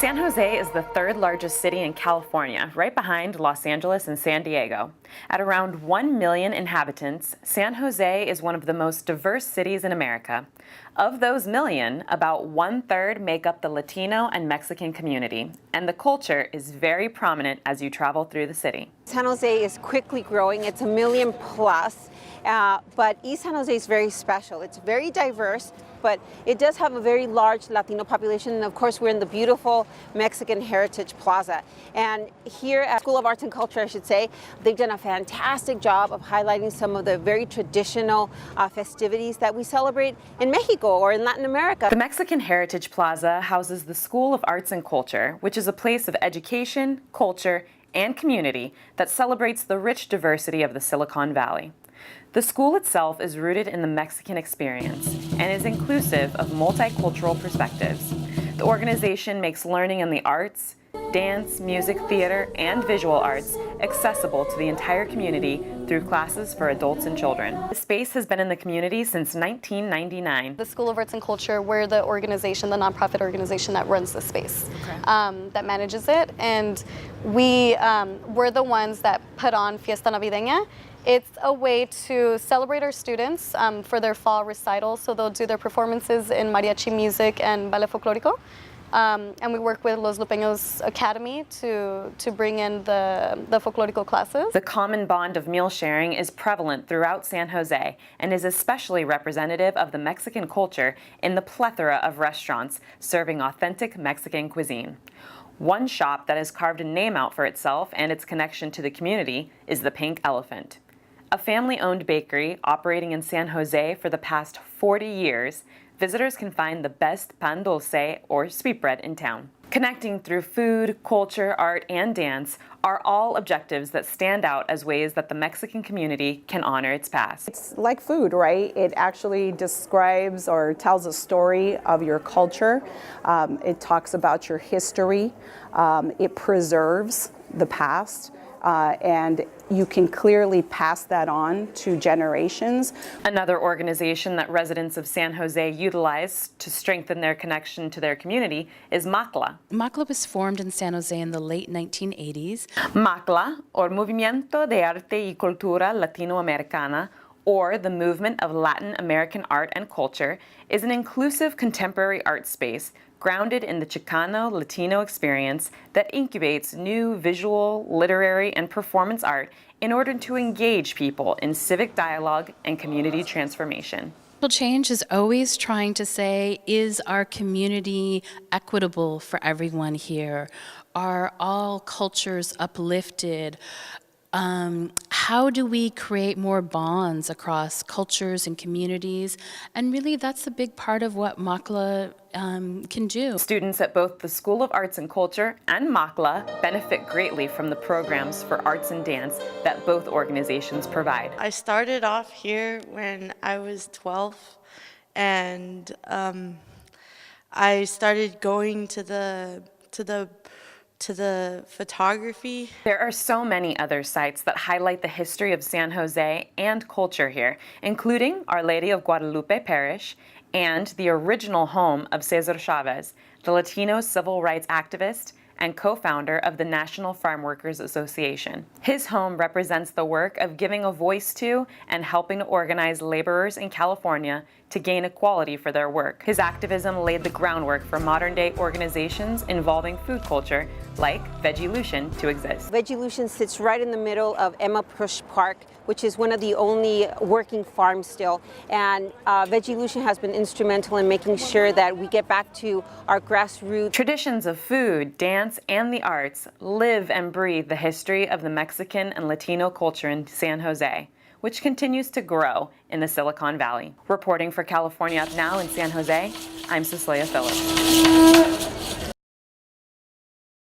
San Jose is the third largest city in California, right behind Los Angeles and San Diego. At around 1 million inhabitants, San Jose is one of the most diverse cities in America. Of those million, about 1/3 make up the Latino and Mexican community, and the culture is very prominent as you travel through the city. San Jose is quickly growing. It's 1 million plus, but East San Jose is very special. It's very diverse, but it does have a very large Latino population. And of course, we're in the beautiful Mexican Heritage Plaza. And here at School of Arts and Culture, I should say, they've done a fantastic job of highlighting some of the very traditional festivities that we celebrate in Mexico or in Latin America. The Mexican Heritage Plaza houses the School of Arts and Culture, which is a place of education, culture, and community that celebrates the rich diversity of the Silicon Valley. The school itself is rooted in the Mexican experience and is inclusive of multicultural perspectives. The organization makes learning in the arts, dance, music, theater, and visual arts accessible to the entire community through classes for adults and children. The space has been in the community since 1999. The School of Arts and Culture, we're the organization, the nonprofit organization that runs the space, that manages it, and we're the ones that put on Fiesta Navideña. It's a way to celebrate our students for their fall recital, so they'll do their performances in mariachi music and ballet folklorico. And we work with Los Lupeños Academy to bring in the folklorico classes. The common bond of meal sharing is prevalent throughout San Jose and is especially representative of the Mexican culture in the plethora of restaurants serving authentic Mexican cuisine. One shop that has carved a name out for itself and its connection to the community is the Pink Elephant. A family-owned bakery operating in San Jose for the past 40 years, visitors can find the best pan dulce or sweetbread in town. Connecting through food, culture, art, and dance are all objectives that stand out as ways that the Mexican community can honor its past. It's like food, right? It actually describes or tells a story of your culture. It talks about your history. It preserves the past. And you can clearly pass that on to generations. Another organization that residents of San Jose utilize to strengthen their connection to their community is MACLA. MACLA was formed in San Jose in the late 1980s. MACLA, or Movimiento de Arte y Cultura Latinoamericana, or the Movement of Latin American Art and Culture, is an inclusive contemporary art space grounded in the Chicano Latino experience that incubates new visual, literary, and performance art in order to engage people in civic dialogue and community transformation. Change is always trying to say, is our community equitable for everyone here? Are all cultures uplifted? How do we create more bonds across cultures and communities? And really, that's a big part of what MACLA can do. Students at both the School of Arts and Culture and MACLA benefit greatly from the programs for arts and dance that both organizations provide. I started off here when I was 12, and I started going to the photography. There are so many other sites that highlight the history of San Jose and culture here, including Our Lady of Guadalupe Parrish and the original home of Cesar Chavez, the Latino civil rights activist and co-founder of the National Farm Workers Association. His home represents the work of giving a voice to and helping to organize laborers in California to gain equality for their work. His activism laid the groundwork for modern-day organizations involving food culture, like VeggieLution, to exist. VeggieLution sits right in the middle of Emma Push Park, which is one of the only working farms still. And VeggieLution has been instrumental in making sure that we get back to our grassroots. Traditions of food, dance, and the arts live and breathe the history of the Mexican and Latino culture in San Jose, which continues to grow in the Silicon Valley. Reporting for California Up Now in San Jose, I'm Cecilia Phillips.